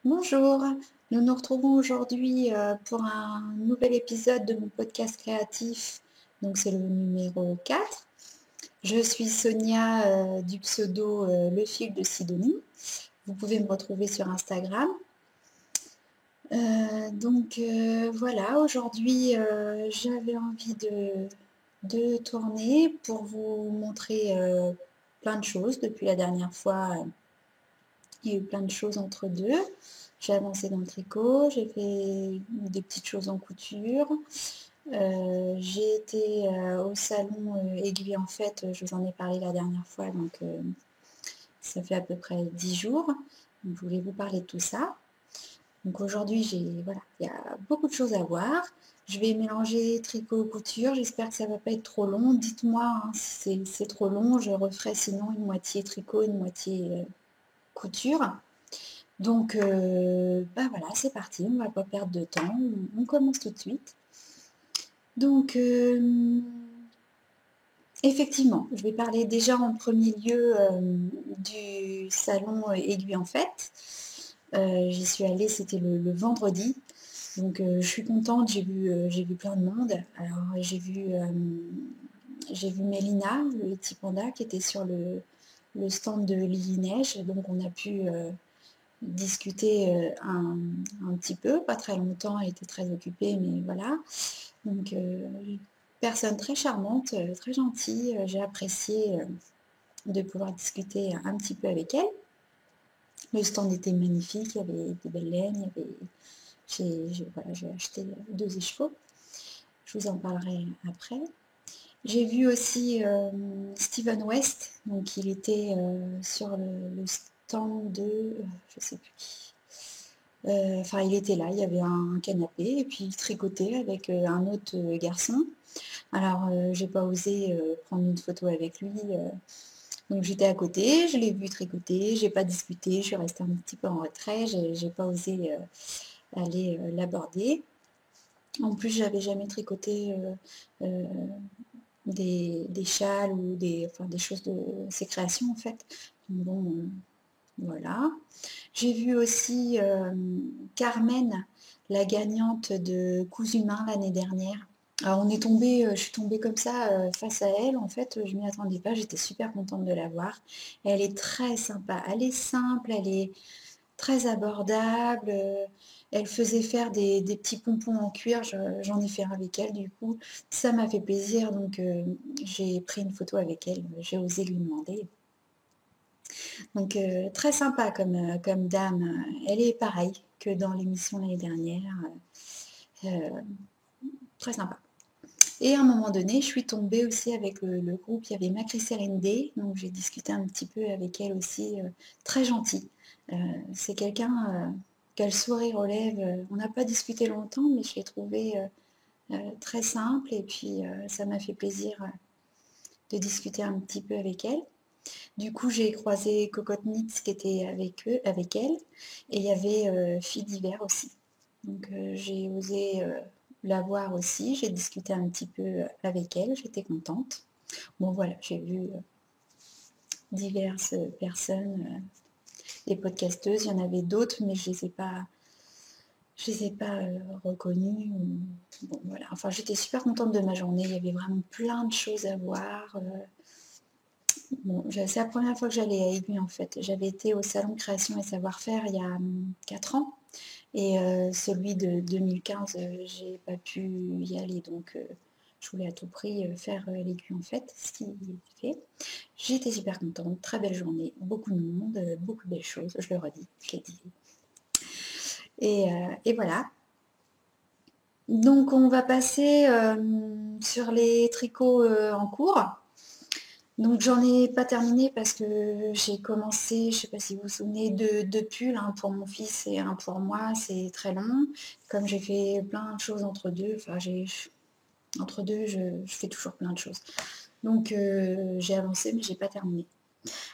Bonjour, nous nous retrouvons aujourd'hui pour un nouvel épisode de mon podcast créatif, donc c'est le numéro 4. Je suis Sonia du pseudo Le Fil de Sidonie. Vous pouvez me retrouver sur Instagram. Voilà, aujourd'hui j'avais envie de tourner pour vous montrer plein de choses depuis la dernière fois. Il y a eu plein de choses entre deux. J'ai avancé dans le tricot, j'ai fait des petites choses en couture. J'ai été au salon Aiguille en Fête, je vous en ai parlé la dernière fois, donc ça fait à peu près 10 jours. Donc, je voulais vous parler de tout ça. Donc aujourd'hui, voilà, il y a beaucoup de choses à voir. Je vais mélanger tricot et couture, j'espère que ça ne va pas être trop long. Dites-moi hein, si c'est trop long, je referai sinon une moitié tricot, une moitié couture. Donc, voilà, c'est parti, on ne va pas perdre de temps, on commence tout de suite. Donc, effectivement, je vais parler déjà en premier lieu du salon Aiguille en Fête. J'y suis allée, c'était le vendredi, donc je suis contente, j'ai vu plein de monde. Alors, j'ai vu Mélina, le petit panda, qui était sur le stand de Lily Neige, donc on a pu discuter un petit peu, pas très longtemps, elle était très occupée, mais voilà. Donc, personne très charmante, très gentille, j'ai apprécié de pouvoir discuter un petit peu avec elle. Le stand était magnifique, il y avait des belles laines, j'ai acheté 2 écheveaux, je vous en parlerai après. J'ai vu aussi Steven West, donc il était sur le stand de, je sais plus qui. Enfin, il était là, il y avait un canapé et puis il tricotait avec un autre garçon. Alors, j'ai pas osé prendre une photo avec lui, donc j'étais à côté, je l'ai vu tricoter, j'ai pas discuté, je suis restée un petit peu en retrait, j'ai pas osé aller l'aborder. En plus, j'avais jamais tricoté des châles ou enfin, des choses de ses créations en fait. Donc bon, voilà. J'ai vu aussi Carmen, la gagnante de Cousu Main l'année dernière. Alors on est tombé, je suis tombée comme ça face à elle. En fait, je m'y attendais pas. J'étais super contente de la voir. Elle est très sympa. Elle est simple, elle est très abordable. Elle faisait faire des petits pompons en cuir. J'en ai fait un avec elle. Du coup, ça m'a fait plaisir. Donc j'ai pris une photo avec elle. J'ai osé lui demander. Donc très sympa comme dame. Elle est pareille que dans l'émission l'année dernière. Euh, Très sympa. Et à un moment donné, je suis tombée aussi avec le groupe, il y avait Macri Serendé, donc j'ai discuté un petit peu avec elle aussi, très gentille. C'est quelqu'un qui a le sourire aux lèvres. On n'a pas discuté longtemps, mais je l'ai trouvée très simple et puis ça m'a fait plaisir de discuter un petit peu avec elle. Du coup, j'ai croisé Cocotte Knits qui était avec elle, et il y avait Fille d'hiver aussi. Donc j'ai osé la voir aussi, j'ai discuté un petit peu avec elle, j'étais contente. Bon voilà, j'ai vu diverses personnes, des podcasteuses, il y en avait d'autres, mais je les ai pas reconnues. Bon voilà, enfin j'étais super contente de ma journée, il y avait vraiment plein de choses à voir. Bon, c'est la première fois que j'allais à Aiguille en fait. J'avais été au salon Création et Savoir-faire il y a 4 ans et celui de 2015, j'ai pas pu y aller donc je voulais à tout prix faire l'Aiguille en fait, ce qui est fait. J'étais super contente, très belle journée, beaucoup de monde, beaucoup de belles choses, je le redis, je l'ai dit. Et voilà. Donc on va passer sur les tricots en cours. Donc j'en ai pas terminé parce que j'ai commencé, je sais pas si vous vous souvenez, deux pulls, un pour mon fils et un pour moi, c'est très long. Comme j'ai fait plein de choses entre deux, enfin entre deux, je fais toujours plein de choses. Donc j'ai avancé mais j'ai pas terminé.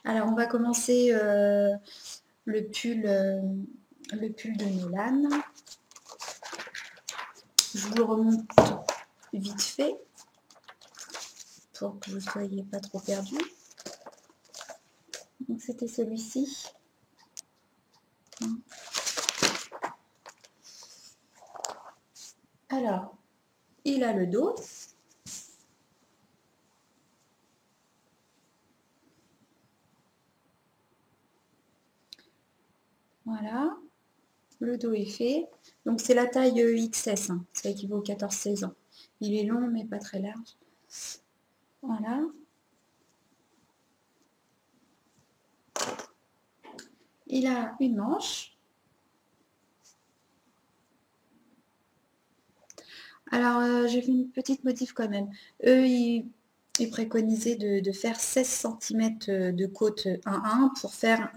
Alors on va commencer le pull, le pull de Nolan. Je vous le remonte vite fait pour que vous ne soyez pas trop perdus. Donc c'était celui-ci. Alors, il a le dos. Voilà, le dos est fait. Donc c'est la taille XS, hein. Ça équivaut aux 14-16 ans. Il est long mais pas très large. Voilà. Il a une manche. Alors, j'ai fait une petite modif quand même. Eux, ils préconisaient de faire 16 cm de côte 1-1 pour faire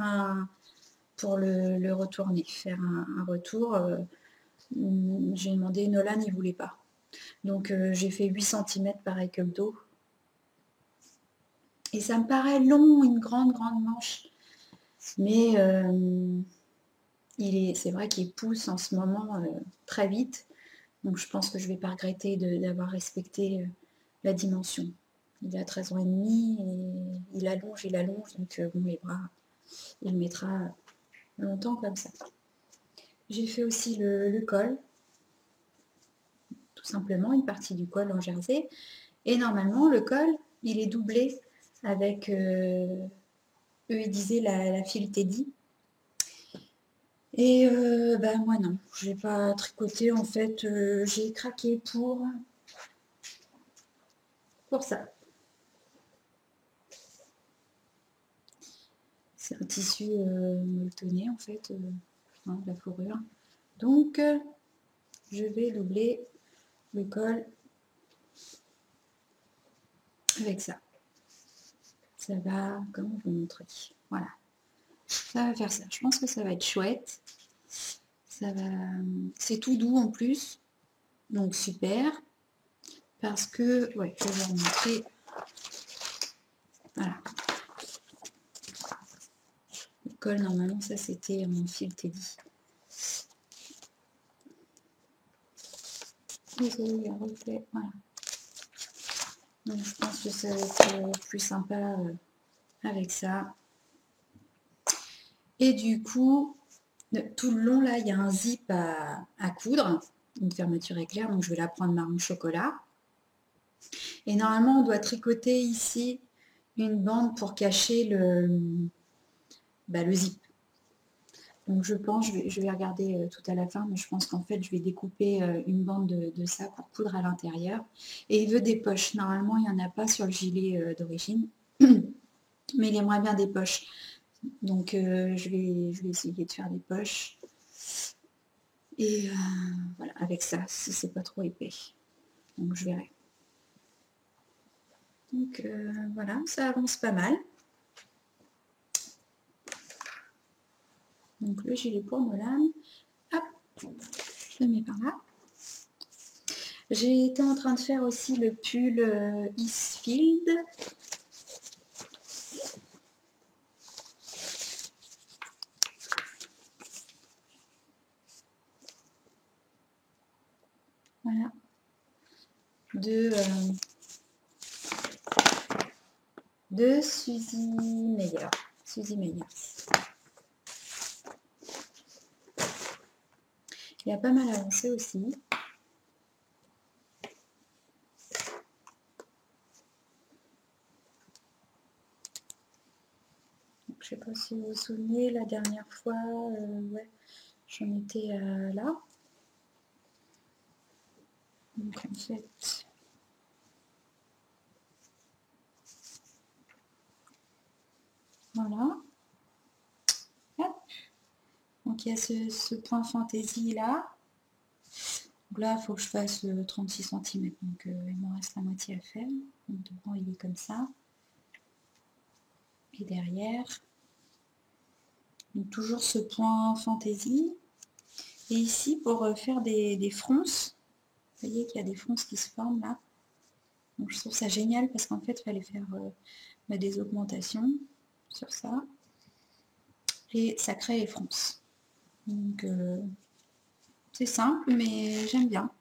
pour le retourner, faire un retour. J'ai demandé, Nolan, il voulait pas. Donc j'ai fait 8 cm pareil que le dos. Et ça me paraît long, une grande manche. Mais c'est vrai qu'il pousse en ce moment très vite. Donc je pense que je ne vais pas regretter d'avoir respecté la dimension. Il a 13 ans et demi et il allonge. Donc bon, les bras, il mettra longtemps comme ça. J'ai fait aussi le col. Tout simplement, une partie du col en jersey. Et normalement, le col, il est doublé avec, eux, ils disaient la file Teddy. Et ben moi non, je n'ai pas tricoté en fait, j'ai craqué pour ça. C'est un tissu molletonné en fait, de la fourrure. Donc je vais doubler le col avec ça. Ça va, comment vous montrer? Voilà. Ça va faire ça. Je pense que ça va être chouette. Ça va. C'est tout doux en plus. Donc super. Parce que, ouais, je vais vous montrer. Voilà. Le col, normalement, ça c'était mon fil Teddy. Désolée, il y a un reflet. Voilà. Donc je pense que ça va être plus sympa avec ça. Et du coup, tout le long là, il y a un zip à coudre, une fermeture éclair, donc je vais la prendre marron chocolat. Et normalement, on doit tricoter ici une bande pour cacher le zip. Donc je pense, je vais regarder tout à la fin, mais je pense qu'en fait je vais découper une bande de ça pour coudre à l'intérieur. Et il veut des poches. Normalement, il n'y en a pas sur le gilet d'origine, mais il aimerait bien des poches. Donc je vais essayer de faire des poches. Et voilà, avec ça, si c'est pas trop épais. Donc je verrai. Donc voilà, ça avance pas mal. Donc le gilet pour Nolan. Hop, je le mets par là. J'ai été en train de faire aussi le pull Eastfield. Voilà. De Suzy Meyer. Suzy Meyer. Il a pas mal avancé aussi. Je ne sais pas si vous vous souvenez, la dernière fois, ouais, j'en étais là. Donc en fait, voilà. Hop. Donc il y a ce point fantaisie là. Donc là, il faut que je fasse 36 cm. Donc il m'en reste la moitié à faire. Donc devant, il est comme ça. Et derrière, donc toujours ce point fantaisie. Et ici, pour faire des fronces, vous voyez qu'il y a des fronces qui se forment là. Donc je trouve ça génial parce qu'en fait, il fallait faire des augmentations sur ça. Et ça crée les fronces. Donc c'est simple, mais j'aime bien.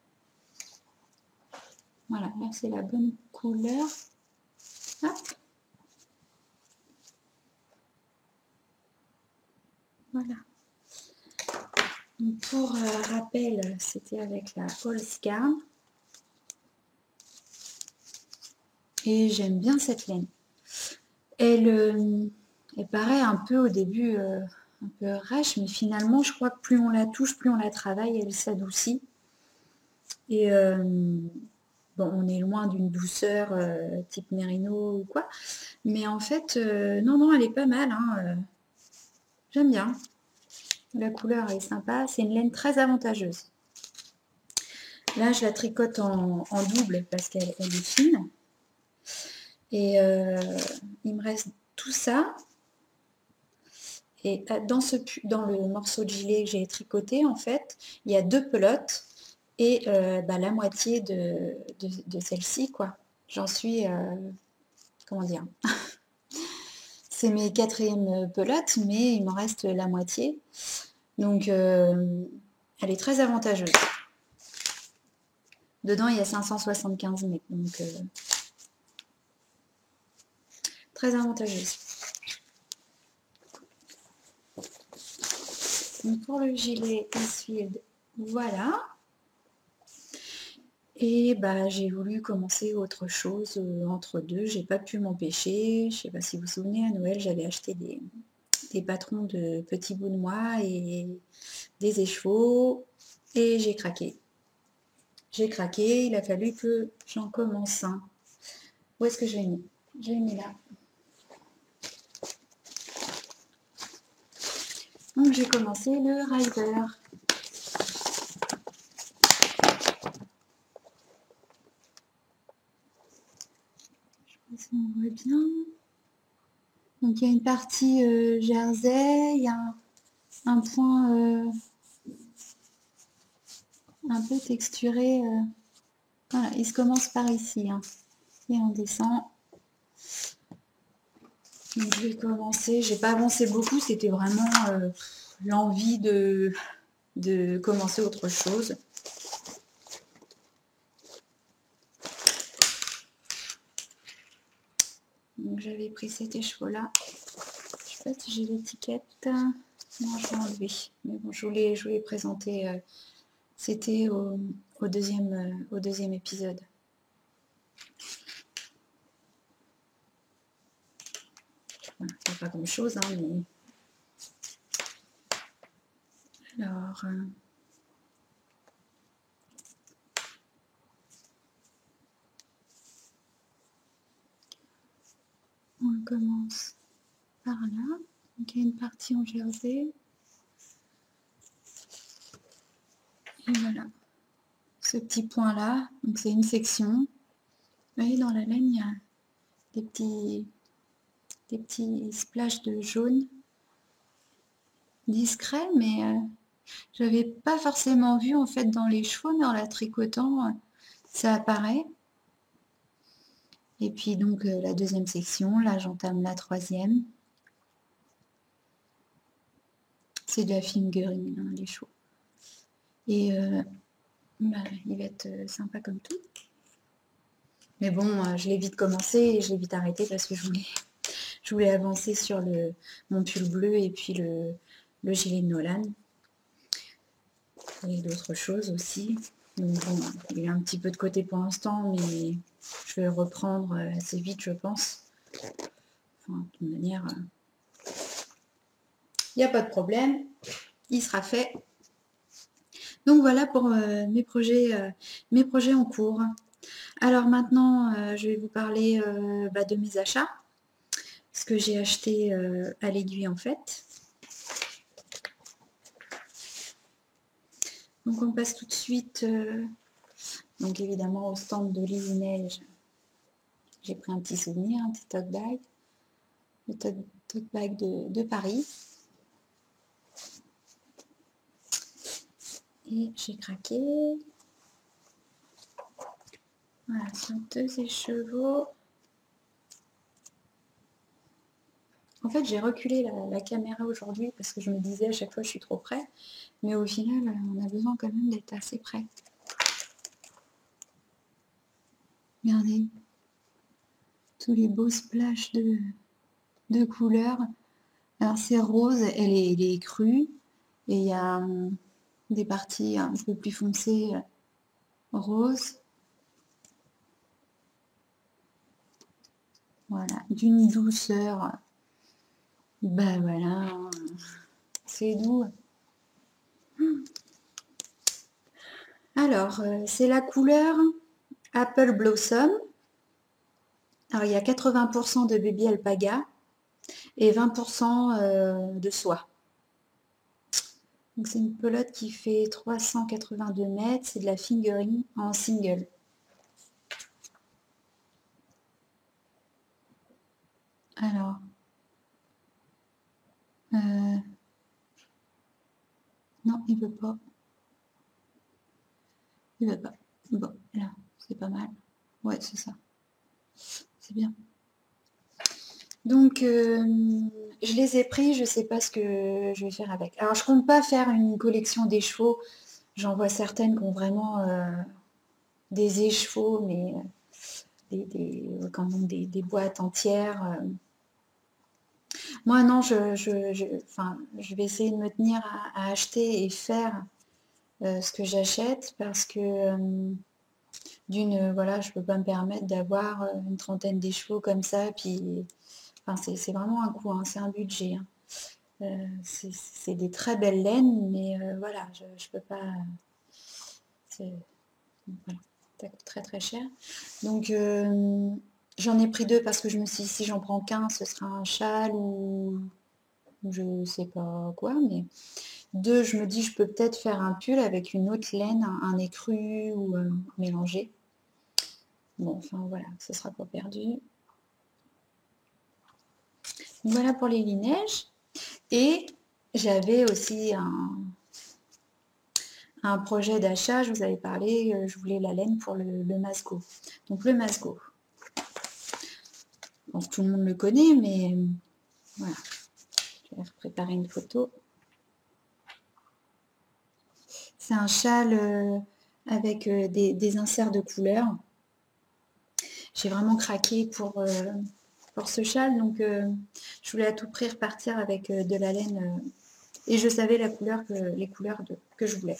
Voilà, là c'est la bonne couleur. Hop. Voilà. Donc pour rappel, c'était avec la Polska. Et j'aime bien cette laine. Elle paraît un peu au début un peu rêche, mais finalement, je crois que plus on la touche, plus on la travaille, elle s'adoucit. Et bon, on est loin d'une douceur type Merino ou quoi. Mais en fait, non, non, elle est pas mal. Hein, j'aime bien. La couleur est sympa. C'est une laine très avantageuse. Là, je la tricote en double parce qu'elle est fine. Et il me reste tout ça. Et dans le morceau de gilet que j'ai tricoté, en fait, il y a 2 pelotes et la moitié de celle-ci, quoi. J'en suis, comment dire, c'est mes 4e pelotes, mais il m'en reste la moitié. Donc, elle est très avantageuse. Dedans, il y a 575 mètres, donc très avantageuse. Donc, pour le gilet Eastfield, voilà. Et bah, j'ai voulu commencer autre chose entre deux. J'ai pas pu m'empêcher. Je sais pas si vous vous souvenez, à Noël, j'avais acheté des patrons de petits bouts de moi et des écheveaux. Et j'ai craqué. J'ai craqué. Il a fallu que j'en commence un. Où est-ce que je l'ai mis? Je l'ai mis là. Donc j'ai commencé le rider. Je sais pas si on voit bien. Donc il y a une partie jersey, il y a un point un peu texturé. Voilà, il se commence par ici. Hein. Et on descend. Donc je vais commencer. J'ai pas avancé beaucoup, c'était vraiment l'envie de commencer autre chose. Donc j'avais pris cet écheveau-là. Je sais pas si j'ai l'étiquette. Non, je vais enlever. Mais bon, je voulais présenter. C'était au deuxième épisode. Voilà, il n'y a pas grand-chose, hein, mais... Alors... on commence par là. Donc il y a une partie en jersey. Et voilà. Ce petit point là, donc c'est une section. Vous voyez dans la laine, il y a des petits splashes de jaune discrets, mais j'avais pas forcément vu en fait dans les cheveux, mais en la tricotant, ça apparaît. Et puis donc la deuxième section, là j'entame la troisième. C'est de la fingering, hein, les cheveux. Et il va être sympa comme tout. Mais bon, je l'ai vite commencé et je l'ai vite arrêté parce que je voulais avancer sur mon pull bleu et puis le gilet de Nolan. Et d'autres choses aussi. Donc bon, il est un petit peu de côté pour l'instant, mais je vais le reprendre assez vite, je pense. Enfin, de toute manière, il n'y a pas de problème. Il sera fait. Donc voilà pour mes projets en cours. Alors maintenant, je vais vous parler de mes achats. Ce que j'ai acheté à l'aiguille en fait. Donc on passe tout de suite, donc évidemment au stand de Lise Neige. J'ai pris un petit souvenir, un petit tote bag. Le tote bag de Paris. Et j'ai craqué. Voilà, sur 2 écheveaux. En fait, j'ai reculé la caméra aujourd'hui parce que je me disais à chaque fois je suis trop près. Mais au final, on a besoin quand même d'être assez près. Regardez. Tous les beaux splashes de couleurs. Alors c'est rose, elle est crue. Et il y a des parties un peu plus foncées rose. Voilà, d'une douceur. Ben voilà, c'est doux. Alors, c'est la couleur Apple Blossom. Alors, il y a 80% de baby alpaga et 20% de soie. Donc, c'est une pelote qui fait 382 mètres. C'est de la fingering en single. Alors, non, il veut pas. Il veut pas. Bon, là, c'est pas mal. Ouais, c'est ça. C'est bien. Donc, je les ai pris, je sais pas ce que je vais faire avec. Alors, je compte pas faire une collection des chevaux. J'en vois certaines qui ont vraiment des écheveaux, mais quand même des boîtes entières. Moi, non, enfin, je vais essayer de me tenir à acheter et faire ce que j'achète parce que d'une, voilà, je peux pas me permettre d'avoir une trentaine des chevaux comme ça, puis enfin, c'est vraiment un coût, hein, c'est un budget. Hein. C'est des très belles laines, mais voilà, je peux pas. Voilà, ça coûte très très cher. Donc j'en ai pris deux parce que je me suis dit si j'en prends qu'un, ce sera un châle ou je sais pas quoi, mais deux, je me dis je peux peut-être faire un pull avec une autre laine, un écru ou mélangé. Bon, enfin voilà, ce sera pas perdu. Voilà pour les lineiges. Et j'avais aussi un projet d'achat, je vous avais parlé, je voulais la laine pour le Masgo. Donc le Masgo. Bon, tout le monde le connaît, mais voilà. Je vais préparer une photo. C'est un châle avec des inserts de couleurs. J'ai vraiment craqué pour ce châle, donc je voulais à tout prix repartir avec de la laine et je savais les couleurs que je voulais.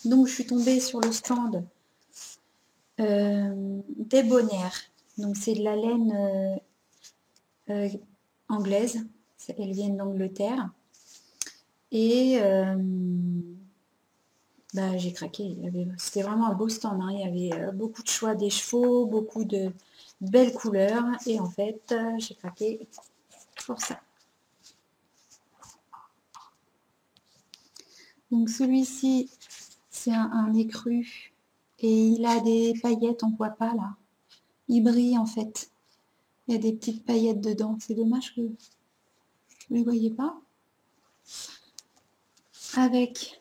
Donc je suis tombée sur le stand Debonair. Donc c'est de la laine anglaise, elles viennent d'Angleterre. Et bah, j'ai craqué. C'était vraiment un beau stand. Hein. Il y avait beaucoup de choix des chevaux, beaucoup de belles couleurs. Et en fait, j'ai craqué pour ça. Donc celui-ci, c'est un écru. Et il a des paillettes, on ne voit pas là. Il brille en fait. Il y a des petites paillettes dedans. C'est dommage que vous ne les voyez pas. Avec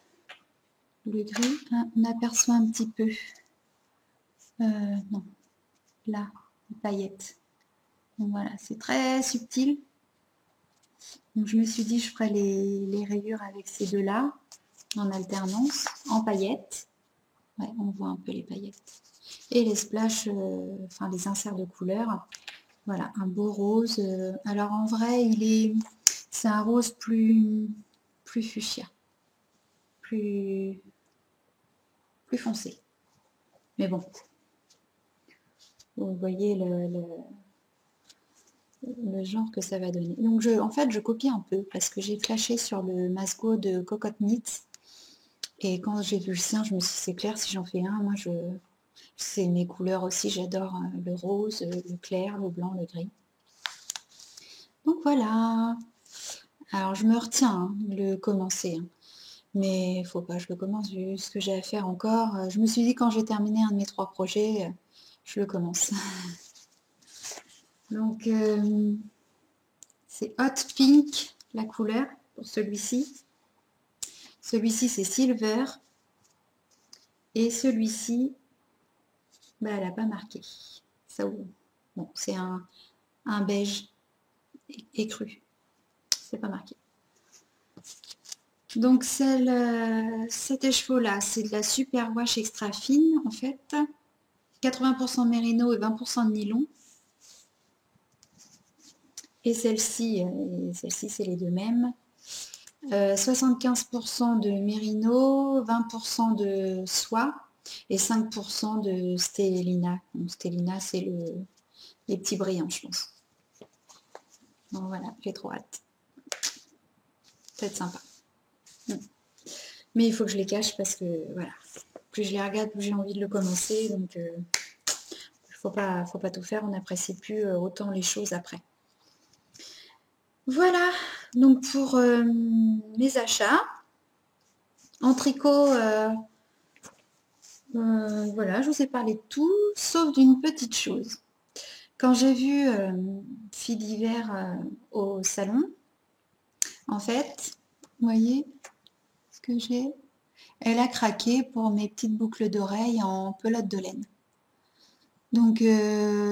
le gris, hein, on aperçoit un petit peu. Non, là, les paillettes. Donc voilà, c'est très subtil. Donc je me suis dit, je ferai les rayures avec ces deux-là, en alternance, en paillettes. Ouais, on voit un peu les paillettes. Et les splashes, enfin les inserts de couleurs. Voilà, un beau rose. Alors en vrai, c'est un rose plus fuchsia, plus foncé. Mais bon, vous voyez le genre que ça va donner. Donc en fait, je copie un peu parce que j'ai flashé sur le Masgo de Cocotte Knits. Et quand j'ai vu le sien, je me suis dit, c'est clair, si j'en fais un, moi, c'est mes couleurs aussi. J'adore le rose, le clair, le blanc, le gris. Donc voilà. Alors, je me retiens hein, de le commencer. Hein. Mais il faut pas que je le commence vu ce que j'ai à faire encore. Je me suis dit, quand j'ai terminé un de mes 3 projets, je le commence. Donc, c'est Hot Pink, la couleur, pour celui-ci. Celui-ci, c'est Silver. Et celui-ci, bah, elle n'a pas marqué. Ça, bon, c'est un beige écru. C'est pas marqué. Donc, cet écheveau-là, c'est de la super wash extra fine, en fait. 80% mérino et 20% de nylon. Et celle-ci, c'est les deux mêmes. 75% de mérino, 20% de soie et 5% de stélina. Donc, stélina, c'est les petits brillants, je pense. Donc voilà, j'ai trop hâte. Ça va être sympa. Mais il faut que je les cache parce que voilà, plus je les regarde, plus j'ai envie de le commencer. Donc faut pas tout faire, on n'apprécie plus autant les choses après. Voilà, donc pour mes achats. En tricot, voilà, je vous ai parlé de tout, sauf d'une petite chose. Quand j'ai vu Fille d'hiver au salon, en fait, vous voyez ce que j'ai? Elle a craqué pour mes petites boucles d'oreilles en pelote de laine. Donc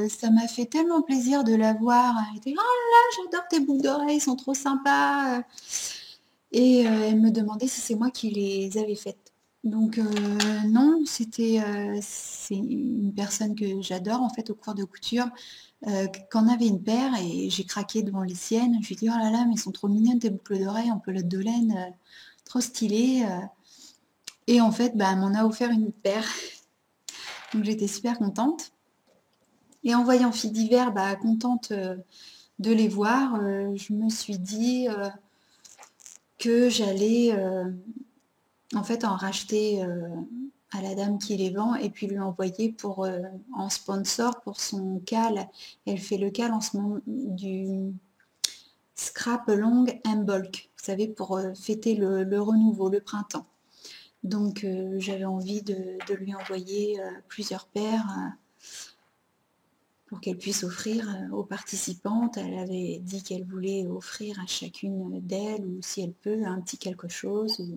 ça m'a fait tellement plaisir de la voir. Elle était: «Oh là, j'adore tes boucles d'oreilles, sont trop sympas!» Et elle me demandait si c'est moi qui les avais faites. Donc non, c'est une personne que j'adore en fait au cours de couture, qu'en avait une paire et j'ai craqué devant les siennes. Je lui ai dit: «Oh là là, mais elles sont trop mignonnes tes boucles d'oreilles en pelote de laine, trop stylées!» Et en fait, bah, elle m'en a offert une paire. Donc j'étais super contente. Et en voyant Fille d'hiver, bah, contente de les voir, je me suis dit que j'allais en fait en racheter à la dame qui les vend et puis lui envoyer pour en sponsor pour son cal. Elle fait le cal en ce moment du scrap long and bulk, vous savez, pour fêter le renouveau, le printemps. Donc j'avais envie de lui envoyer plusieurs paires pour qu'elle puisse offrir aux participantes. Elle avait dit qu'elle voulait offrir à chacune d'elles, ou si elle peut, un petit quelque chose.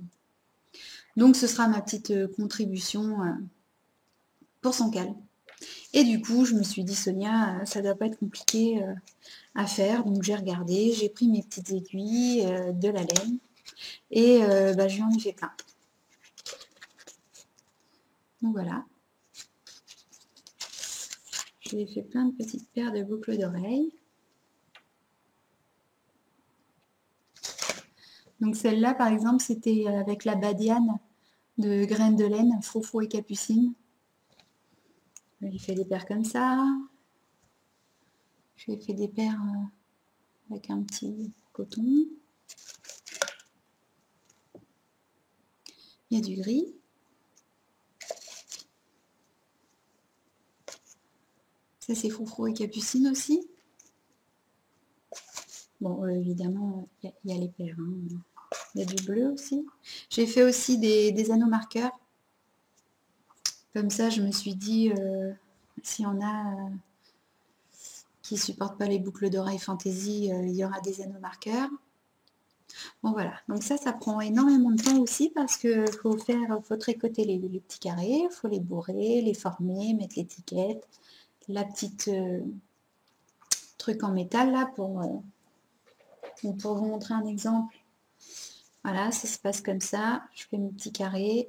Donc ce sera ma petite contribution pour son cal. Et du coup, je me suis dit: «Sonia, ça doit pas être compliqué à faire». Donc j'ai regardé, j'ai pris mes petites aiguilles, de la laine et bah, je lui en ai fait plein. Donc voilà. Je lui ai fait plein de petites paires de boucles d'oreilles. Donc celle-là, par exemple, c'était avec la badiane de graines de laine, Froufrou et Capucine. Je lui ai fait des paires comme ça. Je lui ai fait des paires avec un petit coton. Il y a du gris. Ça, c'est Froufrou et Capucine aussi. Bon, évidemment, il y a les paires. Hein. Il y a du bleu aussi. J'ai fait aussi des anneaux marqueurs. Comme ça, je me suis dit, s'il y en a qui ne supportent pas les boucles d'oreilles fantaisie, il y aura des anneaux marqueurs. Bon voilà, donc ça prend énormément de temps aussi parce que faut tricoter les petits carrés, il faut les bourrer, les former, mettre l'étiquette, la petite truc en métal là pour vous montrer un exemple. Voilà, ça se passe comme ça, je fais mes petits carrés,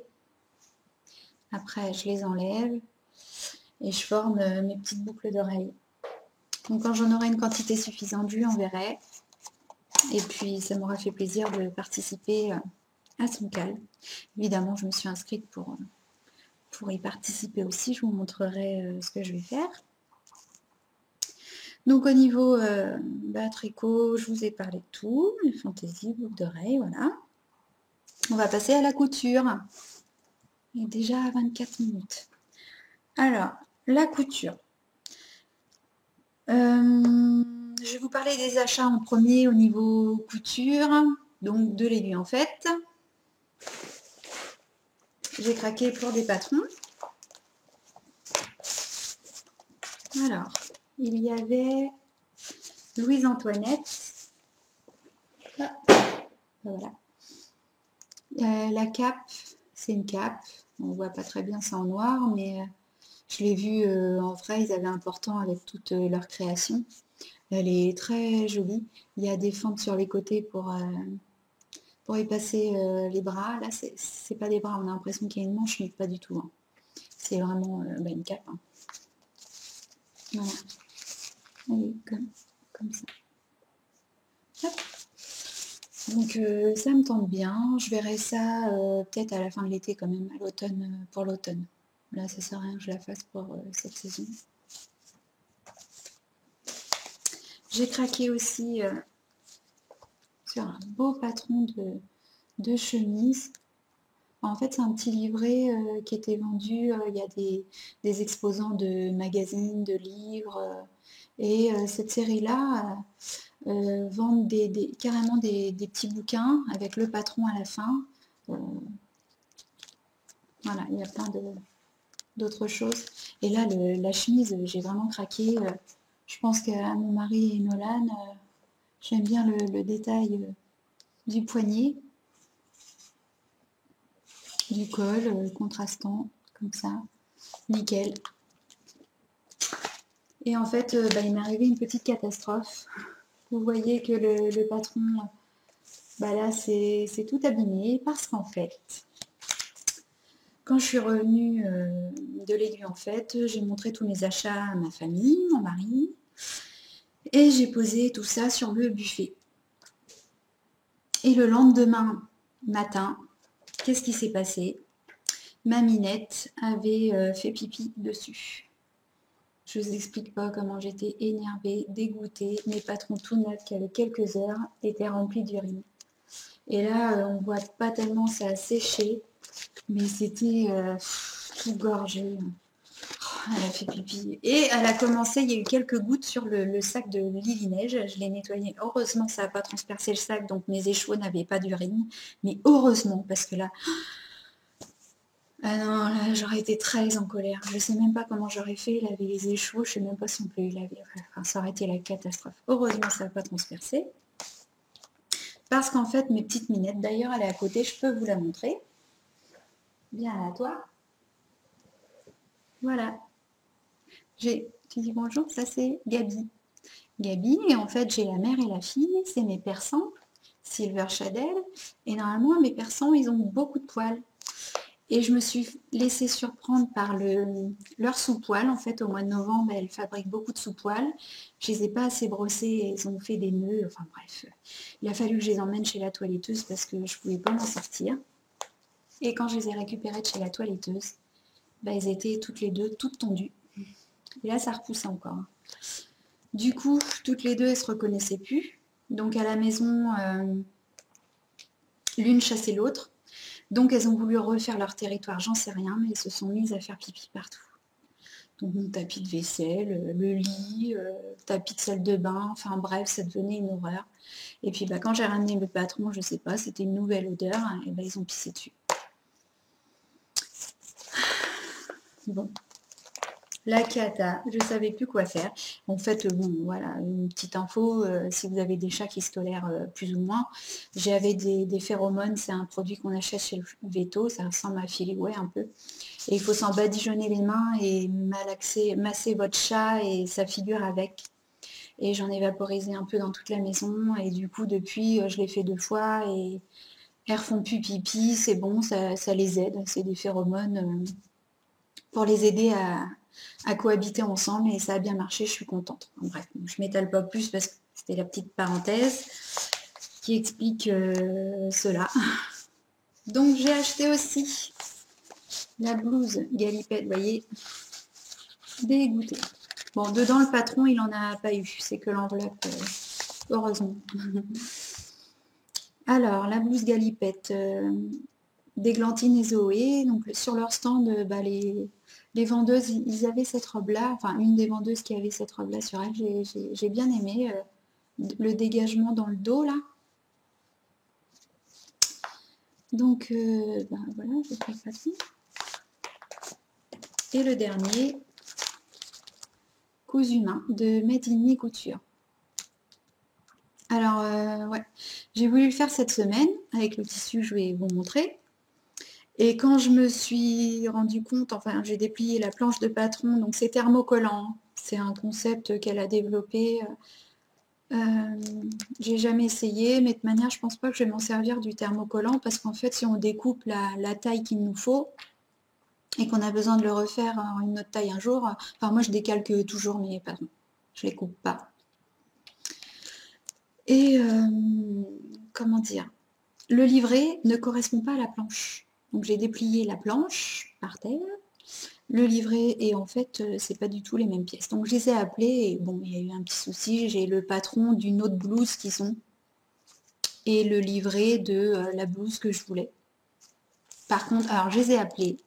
après je les enlève et je forme mes petites boucles d'oreilles. Donc quand j'en aurai une quantité suffisante, je lui enverrai. Et puis ça m'aura fait plaisir de participer à son cal. Évidemment, je me suis inscrite pour y participer aussi. Je vous montrerai ce que je vais faire. Donc au niveau tricot, je vous ai parlé de tout, les fantaisies, boucles d'oreilles, voilà. On va passer à la couture. Il est déjà à 24 minutes. Alors, la couture. Je vais vous parler des achats en premier au niveau couture, donc de l'aiguille en fait. J'ai craqué pour des patrons. Alors, il y avait Louise-Antoinette. Ah, voilà. La cape, c'est une cape. On ne voit pas très bien ça en noir, mais je l'ai vue en vrai, ils avaient un portant avec toute leur création. Elle est très jolie. Il y a des fentes sur les côtés pour y passer les bras. Là, c'est pas des bras, on a l'impression qu'il y a une manche, mais pas du tout. Hein. C'est vraiment une cape. Hein. Voilà. Elle est comme ça. Hop. Donc ça me tente bien. Je verrai ça peut-être à la fin de l'été quand même, à l'automne, pour l'automne. Là, ça sert à rien que je la fasse pour cette saison. J'ai craqué aussi sur un beau patron de chemise. En fait, c'est un petit livret qui était vendu. Il y a des exposants de magazines, de livres. Et cette série-là vendent carrément des petits bouquins avec le patron à la fin. Euh, voilà, il y a plein d'autres choses. Et là, la chemise, j'ai vraiment craqué. Je pense qu'à mon mari et Nolan, j'aime bien le détail du poignet, du col, contrastant, comme ça. Nickel. Et en fait, il m'est arrivé une petite catastrophe. Vous voyez que le patron, là, c'est tout abîmé parce qu'en fait, quand je suis revenue de l'Aiguille, en fait, j'ai montré tous mes achats à ma famille, mon mari, et j'ai posé tout ça sur le buffet. Et le lendemain matin, qu'est-ce qui s'est passé? Ma Minette avait fait pipi dessus. Je ne vous explique pas comment j'étais énervée, dégoûtée. Mes patrons tout neufs qui avaient quelques heures étaient remplis d'urine. Et là, on voit pas tellement ça a séché, mais c'était tout gorgé. Oh, elle a fait pipi. Et elle a commencé, il y a eu quelques gouttes sur le sac de Lily Neige. Je l'ai nettoyé. Heureusement, ça n'a pas transpercé le sac, donc mes échevaux n'avaient pas d'urine. Mais heureusement, parce que là, ah non, là, j'aurais été très en colère. Je sais même pas comment j'aurais fait laver les échevaux. Je sais même pas si on peut les laver. Enfin, ça aurait été la catastrophe. Heureusement, ça n'a pas transpercé. Parce qu'en fait, mes petites minettes, d'ailleurs, elle est à côté. Je peux vous la montrer. Viens à toi. Voilà. Tu dis bonjour, ça c'est Gabi. Gabi, et en fait, j'ai la mère et la fille. C'est mes persans, Silver Shadel. Et normalement, mes persans, ils ont beaucoup de poils. Et je me suis laissée surprendre par leur sous-poil. En fait, au mois de novembre, elles fabriquent beaucoup de sous-poils. Je les ai pas assez brossés et elles ont fait des nœuds. Enfin bref, il a fallu que je les emmène chez la toiletteuse parce que je ne pouvais pas m'en sortir. Et quand je les ai récupérées de chez la toiletteuse, elles étaient toutes les deux toutes tondues. Et là, ça repousse encore. Du coup, toutes les deux, elles ne se reconnaissaient plus. Donc à la maison, l'une chassait l'autre. Donc elles ont voulu refaire leur territoire, j'en sais rien, mais elles se sont mises à faire pipi partout. Donc mon tapis de vaisselle, le lit, tapis de salle de bain, enfin bref, ça devenait une horreur. Et puis quand j'ai ramené le patron, je sais pas, c'était une nouvelle odeur, hein, et ils ont pissé dessus. Bon. La cata, je ne savais plus quoi faire. En fait, bon, voilà, une petite info, si vous avez des chats qui se tolèrent plus ou moins, j'avais des phéromones, c'est un produit qu'on achète chez le Veto, ça ressemble à Filiway un peu. Et il faut s'en badigeonner les mains et masser votre chat et sa figure avec. Et j'en ai vaporisé un peu dans toute la maison, et du coup, depuis, je l'ai fait 2 fois, et elles refont plus pipi, c'est bon, ça les aide, c'est des phéromones pour les aider à cohabiter ensemble, et ça a bien marché, je suis contente. En bref, je m'étale pas plus parce que c'était la petite parenthèse qui explique cela. Donc j'ai acheté aussi la blouse Galipette, vous voyez, dégoûtée. Bon, dedans le patron, il en a pas eu, c'est que l'enveloppe, heureusement. Alors, la blouse Galipette, d'Églantine et Zoé, donc sur leur stand, les vendeuses, ils avaient cette robe-là, enfin une des vendeuses qui avait cette robe-là sur elle, j'ai bien aimé le dégagement dans le dos là. Donc voilà, je fais facile. Et le dernier, cousu main de Made in Couture. Alors ouais, j'ai voulu le faire cette semaine avec le tissu, je vais vous montrer. Et quand je me suis rendu compte, enfin j'ai déplié la planche de patron, donc c'est thermocollant, c'est un concept qu'elle a développé. J'ai jamais essayé, mais de manière, je pense pas que je vais m'en servir du thermocollant parce qu'en fait, si on découpe la taille qu'il nous faut et qu'on a besoin de le refaire en une autre taille un jour, enfin moi je décalque toujours mes patrons, je les coupe pas. Et comment dire, le livret ne correspond pas à la planche. Donc j'ai déplié la planche par terre, le livret, et en fait, c'est pas du tout les mêmes pièces. Donc je les ai appelés, et bon, il y a eu un petit souci, j'ai le patron d'une autre blouse qu'ils ont, et le livret de la blouse que je voulais. Par contre, alors je les ai appelés,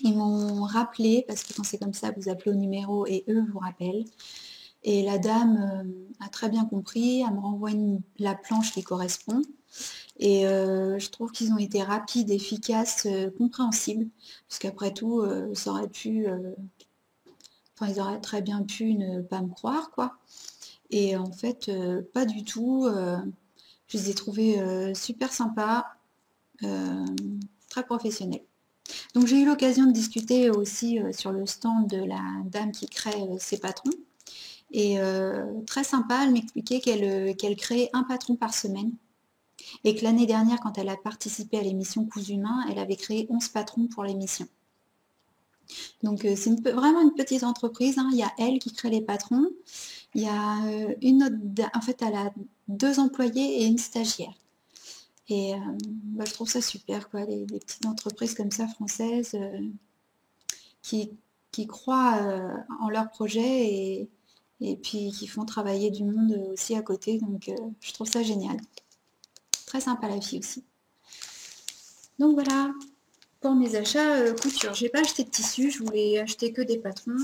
ils m'ont rappelé, parce que quand c'est comme ça, vous appelez au numéro et eux vous rappellent. Et la dame a très bien compris, elle me renvoie la planche qui correspond. Et je trouve qu'ils ont été rapides, efficaces, compréhensibles. Parce qu'après tout, ça aurait pu... Enfin, ils auraient très bien pu ne pas me croire, quoi. Et en fait, pas du tout. Je les ai trouvés super sympas, très professionnels. Donc j'ai eu l'occasion de discuter aussi sur le stand de la dame qui crée ses patrons. Et très sympa, elle m'expliquait qu'elle créait un patron par semaine. Et que l'année dernière, quand elle a participé à l'émission Cousu Main, elle avait créé 11 patrons pour l'émission. Donc c'est vraiment une petite entreprise, hein. Il y a elle qui crée les patrons. Il y a une autre, en fait elle a 2 employés et une stagiaire. Et bah, je trouve ça super, quoi, les petites entreprises comme ça françaises qui croient en leur projet et puis qui font travailler du monde aussi à côté. Donc je trouve ça génial. Très sympa la fille aussi. Donc voilà, pour mes achats couture. J'ai pas acheté de tissu, je voulais acheter que des patrons.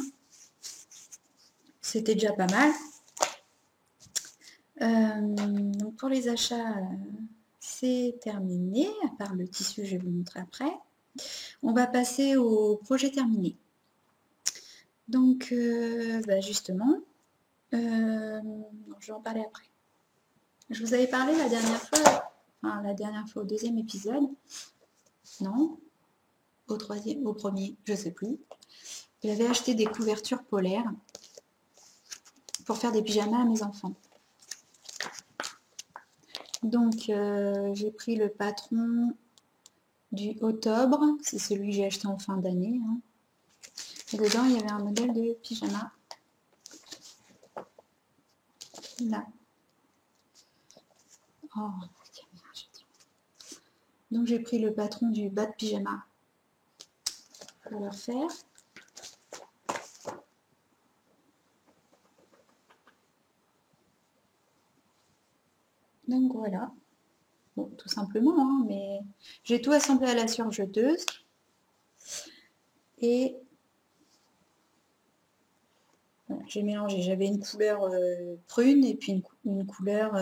C'était déjà pas mal. Donc pour les achats, c'est terminé, à part le tissu, je vais vous montrer après. On va passer au projet terminé. Donc bah justement, je vais en parler après. Je vous avais parlé la dernière fois, enfin la dernière fois au 2e épisode, non, au 3e, au 1er, je sais plus. J'avais acheté des couvertures polaires pour faire des pyjamas à mes enfants. Donc j'ai pris le patron du octobre, c'est celui que j'ai acheté en fin d'année. Hein. Et dedans il y avait un modèle de pyjama. Là. Oh, donc j'ai pris le patron du bas de pyjama pour le refaire. Donc voilà. Bon, tout simplement, hein, mais j'ai tout assemblé à la surjeteuse. Et voilà, j'ai mélangé. J'avais une couleur prune et puis une couleur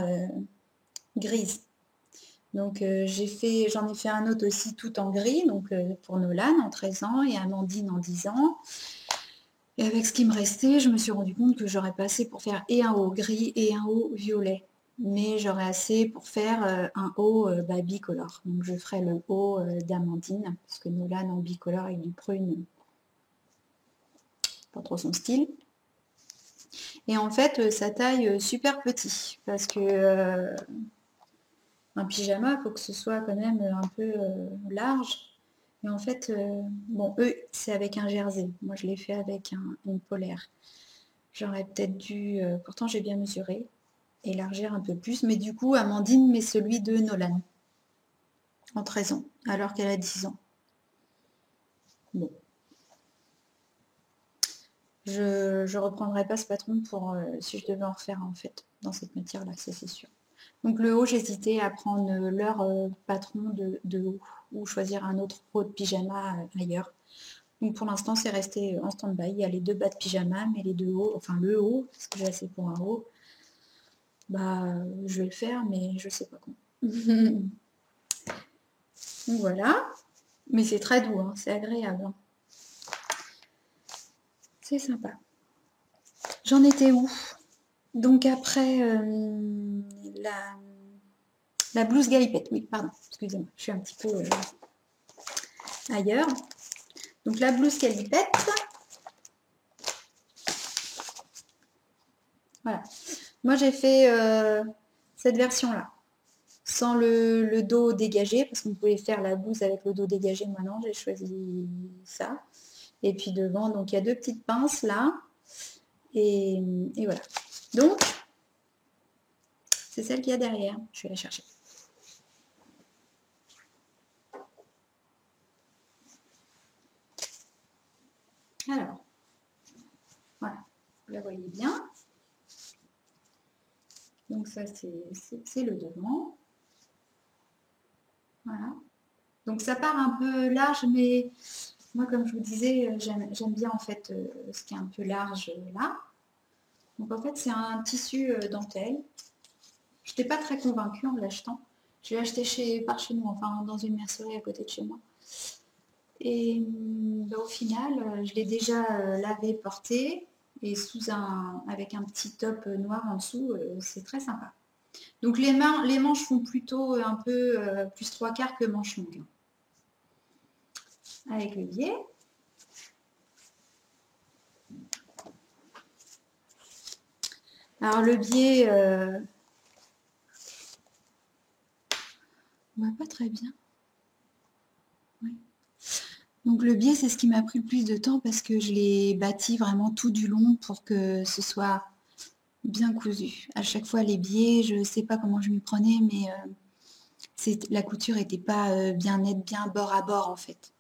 grise. Donc j'en ai fait un autre aussi tout en gris, donc pour Nolan en 13 ans et Amandine en 10 ans. Et avec ce qui me restait, je me suis rendu compte que j'aurais pas assez pour faire et un haut gris et un haut violet. Mais j'aurais assez pour faire un haut bicolore. Donc je ferai le haut d'Amandine, parce que Nolan en bicolore avec du prune, pas trop son style. Et en fait, sa taille super petit, parce que un pyjama, il faut que ce soit quand même un peu large. Et en fait, bon, eux, c'est avec un jersey. Moi, je l'ai fait avec une polaire. J'aurais peut-être dû, pourtant j'ai bien mesuré, élargir un peu plus. Mais du coup, Amandine met celui de Nolan, en 13 ans, alors qu'elle a 10 ans. Bon. Je ne reprendrai pas ce patron pour si je devais en refaire en fait, dans cette matière-là, ça c'est sûr. Donc le haut, j'hésitais à prendre leur patron de haut ou choisir un autre haut de pyjama ailleurs. Donc pour l'instant, c'est resté en stand-by. Il y a les 2 bas de pyjama, mais les 2 hauts, enfin le haut, parce que j'ai assez pour un haut, bah je vais le faire, mais je sais pas quand. Donc voilà. Mais c'est très doux, hein, c'est agréable. Hein. C'est sympa. J'en étais où? Donc après la blouse galipette, oui, pardon, excusez-moi, je suis un petit peu ailleurs. Donc la blouse galipette, voilà. Moi j'ai fait cette version-là, sans le dos dégagé, parce qu'on pouvait faire la blouse avec le dos dégagé, moi non, j'ai choisi ça. Et puis devant, donc il y a 2 petites pinces là, et voilà. Donc, c'est celle qu'il y a derrière, je vais la chercher. la voyez bien. Donc ça, c'est le devant. Voilà. Donc ça part un peu large, mais moi, comme je vous disais, j'aime bien en fait ce qui est un peu large là. Donc en fait, c'est un tissu dentelle. Je n'étais pas très convaincue en l'achetant. Je l'ai acheté par chez nous, enfin dans une mercerie à côté de chez moi. Et au final, je l'ai déjà lavé, porté, et avec un petit top noir en dessous, c'est très sympa. Donc les manches font plutôt un peu plus 3/4 que manches longues. Avec le biais. Alors le biais, on voit pas très bien. Ouais. Donc le biais, c'est ce qui m'a pris le plus de temps parce que je l'ai bâti vraiment tout du long pour que ce soit bien cousu. À chaque fois, les biais, je ne sais pas comment je m'y prenais, mais la couture n'était pas bien nette, bien bord à bord en fait.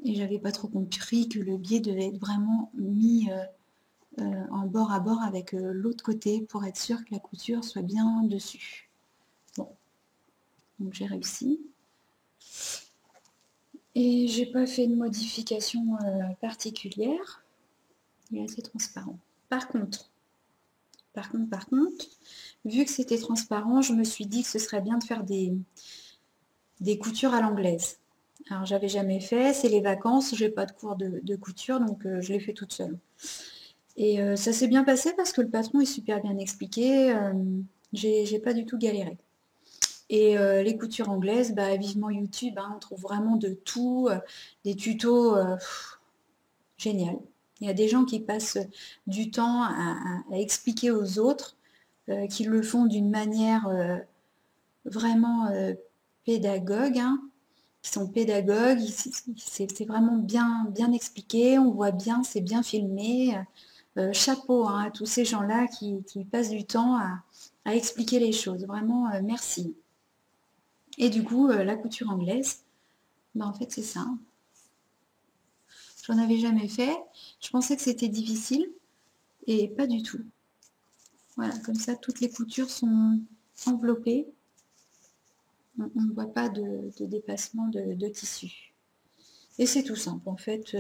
Et j'avais pas trop compris que le biais devait être vraiment mis en bord à bord avec l'autre côté pour être sûr que la couture soit bien dessus. Bon, donc j'ai réussi. Et j'ai pas fait de modification particulière. Il est assez transparent. Par contre, vu que c'était transparent, je me suis dit que ce serait bien de faire des coutures à l'anglaise. Alors j'avais jamais fait, c'est les vacances, j'ai pas de cours de couture, donc je l'ai fait toute seule. Et ça s'est bien passé parce que le patron est super bien expliqué, j'ai pas du tout galéré. Et les coutures anglaises, bah, vivement YouTube, hein, on trouve vraiment de tout, des tutos génial. Il y a des gens qui passent du temps à expliquer aux autres, qui le font d'une manière vraiment pédagogue, hein, qui sont pédagogues, c'est vraiment bien expliqué, on voit bien, c'est bien filmé. Chapeau hein, à tous ces gens-là qui passent du temps à expliquer les choses. Vraiment, merci. Et du coup, la couture anglaise, ben, en fait, c'est ça. J'en avais jamais fait. Je pensais que c'était difficile et pas du tout. Voilà, comme ça, toutes les coutures sont enveloppées. On ne voit pas de dépassement de tissu. Et c'est tout simple. En fait,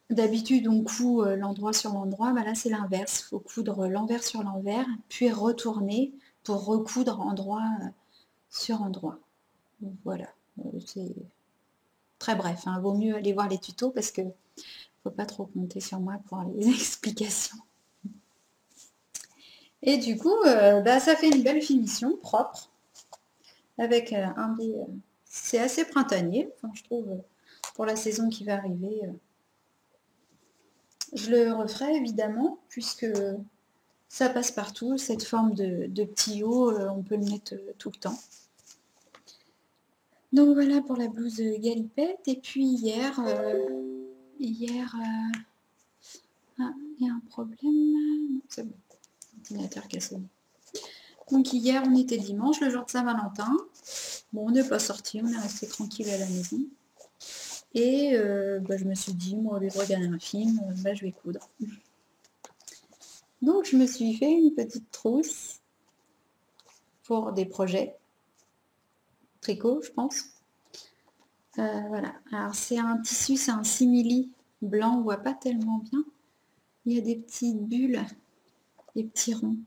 d'habitude, on coud l'endroit sur l'endroit. Bah là, c'est l'inverse. Il faut coudre l'envers sur l'envers, puis retourner pour recoudre endroit sur endroit. Donc, voilà. C'est très bref. Hein. Vaut mieux aller voir les tutos parce que faut pas trop compter sur moi pour les explications. Et du coup, bah, ça fait une belle finition, propre, avec un biais. C'est assez printanier, enfin, je trouve, pour la saison qui va arriver. Je le referai évidemment, puisque ça passe partout, cette forme de petit haut, on peut le mettre tout le temps. Donc voilà pour la blouse galipette. Et puis hier, il y a un problème. Non, c'est bon, l'ordinateur qui a sonné. Donc hier, on était dimanche, le jour de Saint-Valentin. Bon, on n'est pas sorti, on est resté tranquille à la maison. Et bah, je me suis dit, moi, au lieu de regarder un film, bah, je vais coudre. Donc je me suis fait une petite trousse pour des projets. Tricot, je pense. Voilà. Alors c'est un tissu, c'est un simili blanc, on voit pas tellement bien. Il y a des petites bulles, des petits ronds.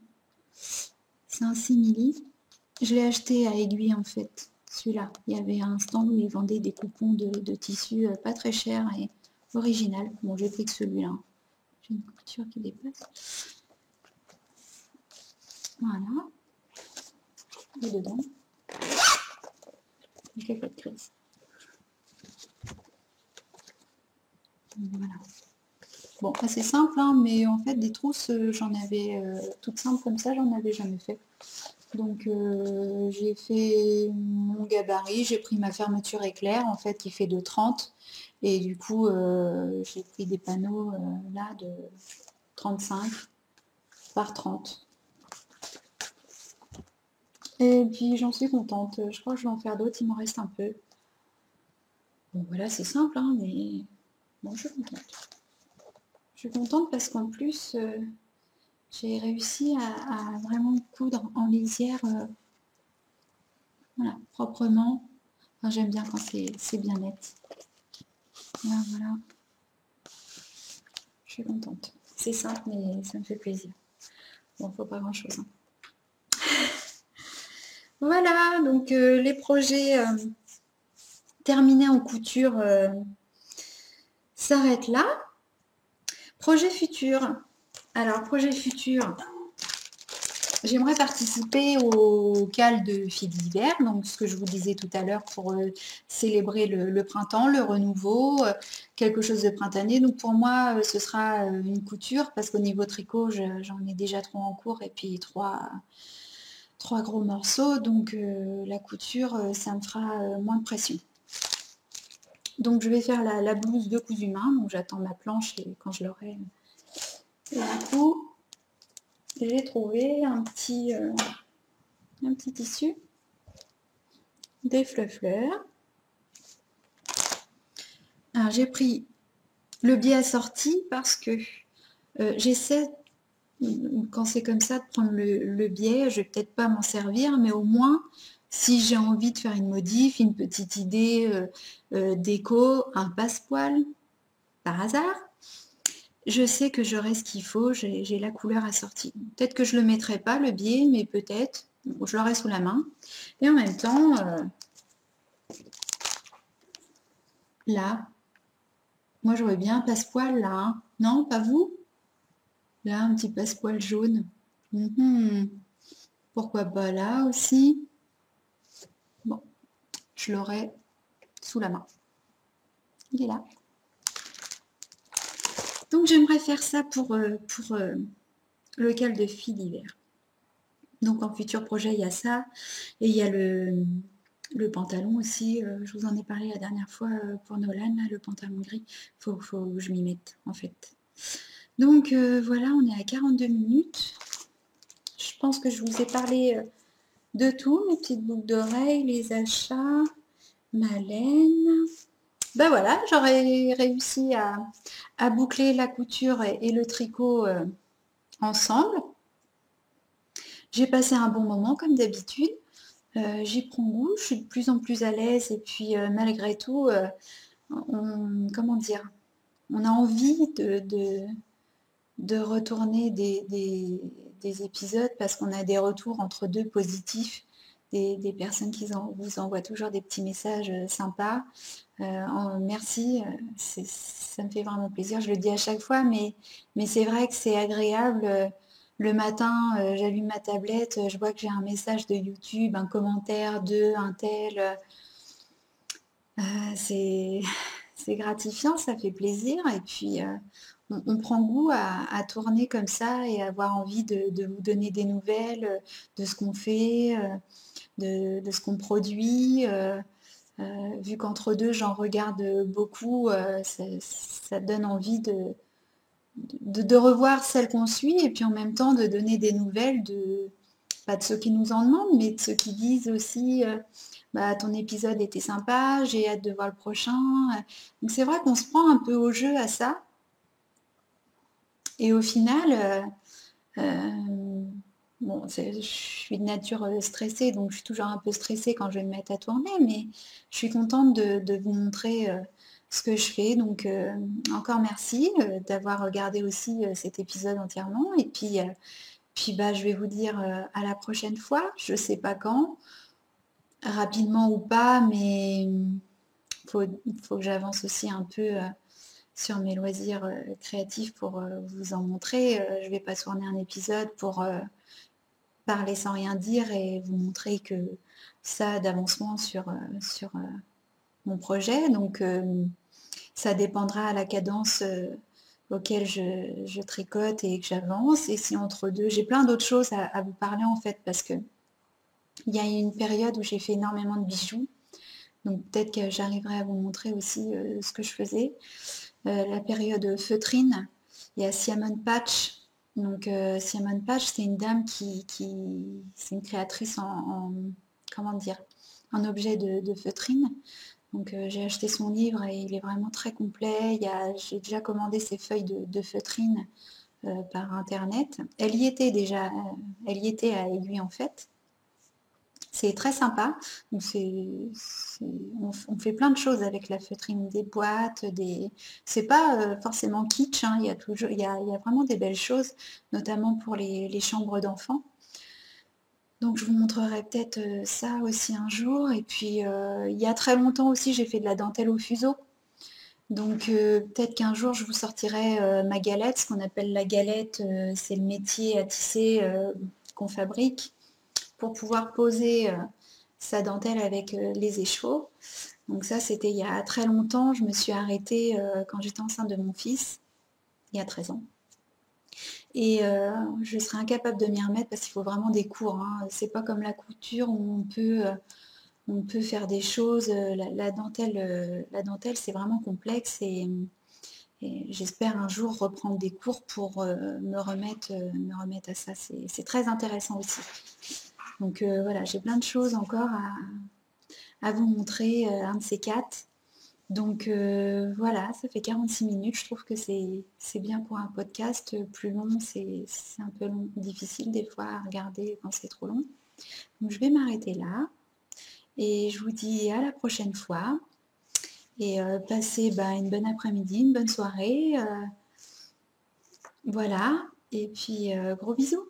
C'est un simili. Je l'ai acheté à Aiguille en fait, celui-là. Il y avait un stand où ils vendaient des coupons de tissu pas très chers et original. Bon, j'ai pris que celui-là. J'ai une couture qui dépasse. Voilà. Et dedans, j'ai pas de crise. Voilà. Bon, assez simple, hein, mais en fait, des trousses, j'en avais toutes simples comme ça, j'en avais jamais fait. Donc, j'ai fait mon gabarit, j'ai pris ma fermeture éclair, en fait, qui fait de 30. Et du coup, j'ai pris des panneaux là de 35 par 30. Et puis, j'en suis contente. Je crois que je vais en faire d'autres, il m'en reste un peu. Bon, voilà, c'est simple, hein, mais bon, je suis contente. Je suis contente parce qu'en plus, j'ai réussi à vraiment coudre en lisière, voilà, proprement. Enfin, j'aime bien quand c'est bien net. Voilà, voilà. Je suis contente. C'est simple, mais ça me fait plaisir. Bon, faut pas grand-chose, hein. Voilà, donc les projets terminés en couture s'arrêtent là. Projet futur. Alors, projet futur, j'aimerais participer au CAL de Fil d'hiver, donc ce que je vous disais tout à l'heure pour célébrer le printemps, le renouveau, quelque chose de printanier. Donc pour moi, ce sera une couture, parce qu'au niveau tricot, j'en ai déjà 3 en cours et puis 3 gros morceaux. Donc la couture, ça me fera moins de pression. Donc je vais faire la blouse de cousu main, donc j'attends ma planche et quand je l'aurai. Et du coup, j'ai trouvé un petit tissu, des fleurs. Alors j'ai pris le biais assorti parce que j'essaie, quand c'est comme ça, de prendre le biais. Je vais peut-être pas m'en servir, mais au moins, si j'ai envie de faire une modif, une petite idée déco, un passepoil, par hasard, je sais que j'aurai ce qu'il faut, j'ai la couleur assortie. Peut-être que je ne le mettrai pas, le biais, mais peut-être, je l'aurai sous la main. Et en même temps, là, moi j'aurais bien un passepoil là, hein. Non, pas vous? Là, un petit passepoil jaune. Pourquoi pas là aussi? Bon, je l'aurai sous la main. Il est là. Donc j'aimerais faire ça pour le cal de Fil d'hiver. Donc en futur projet, il y a ça. Et il y a le pantalon aussi. Je vous en ai parlé la dernière fois pour Nolan, là, le pantalon gris. Faut que je m'y mette, en fait. Donc voilà, on est à 42 minutes. Je pense que je vous ai parlé de tout. Mes petites boucles d'oreilles, les achats, ma laine. Ben voilà, j'aurais réussi à boucler la couture et le tricot ensemble. J'ai passé un bon moment comme d'habitude. J'y prends goût, je suis de plus en plus à l'aise et puis malgré tout, comment dire, on a envie de retourner des épisodes parce qu'on a des retours entre deux positifs, des personnes qui vous envoient toujours des petits messages sympas. Merci, ça me fait vraiment plaisir, je le dis à chaque fois, mais c'est vrai que c'est agréable. Le matin, j'allume ma tablette, je vois que j'ai un message de YouTube, un commentaire de un tel. C'est gratifiant, ça fait plaisir. Et puis, on prend goût à tourner comme ça et avoir envie de vous donner des nouvelles de ce qu'on fait, de ce qu'on produit. Vu qu'entre deux, j'en regarde beaucoup, ça donne envie de revoir celles qu'on suit et puis en même temps de donner des nouvelles pas de ceux qui nous en demandent, mais de ceux qui disent aussi bah, ton épisode était sympa, j'ai hâte de voir le prochain. Donc c'est vrai qu'on se prend un peu au jeu à ça. Et au final, bon, je suis de nature stressée, donc je suis toujours un peu stressée quand je vais me mettre à tourner, mais je suis contente de vous montrer ce que je fais. Donc encore merci d'avoir regardé aussi cet épisode entièrement. Et puis bah, je vais vous dire à la prochaine fois, je ne sais pas quand, rapidement ou pas, mais il faut que j'avance aussi un peu sur mes loisirs créatifs pour vous en montrer. Je ne vais pas tourner un épisode pour parler sans rien dire et vous montrer que ça d'avancement sur mon projet. Donc ça dépendra à la cadence auquel je tricote et que j'avance. Et si entre deux, j'ai plein d'autres choses à vous parler en fait, parce que il y a une période où j'ai fait énormément de bijoux. Donc peut-être que j'arriverai à vous montrer aussi ce que je faisais. La période feutrine, il y a Siamon Patch. Donc Siamon Patch, c'est une dame c'est une créatrice comment dire, en objet de feutrine. Donc j'ai acheté son livre et il est vraiment très complet. J'ai déjà commandé ses feuilles de feutrine par internet. Elle y était déjà, elle y était à Aiguille en fait. C'est très sympa. Donc on fait plein de choses avec la feutrine, des boîtes, c'est pas forcément kitsch, hein. Il y a vraiment des belles choses, notamment pour les chambres d'enfants. Donc je vous montrerai peut-être ça aussi un jour. Et puis il y a très longtemps aussi, j'ai fait de la dentelle au fuseau. Donc peut-être qu'un jour je vous sortirai ma galette. Ce qu'on appelle la galette, c'est le métier à tisser qu'on fabrique pour pouvoir poser sa dentelle avec les échevaux. Donc ça, c'était il y a très longtemps. Je me suis arrêtée quand j'étais enceinte de mon fils, il y a 13 ans. Et je serais incapable de m'y remettre parce qu'il faut vraiment des cours, hein. C'est pas comme la couture où on peut faire des choses. La dentelle, c'est vraiment complexe et j'espère un jour reprendre des cours pour me remettre à ça. C'est très intéressant aussi. Donc voilà, j'ai plein de choses encore à vous montrer, un de ces quatre. Donc voilà, ça fait 46 minutes. Je trouve que c'est bien pour un podcast. Plus long, c'est un peu difficile des fois à regarder quand c'est trop long. Donc je vais m'arrêter là. Et je vous dis à la prochaine fois. Et passez une bonne après-midi, une bonne soirée. Voilà. Et puis gros bisous.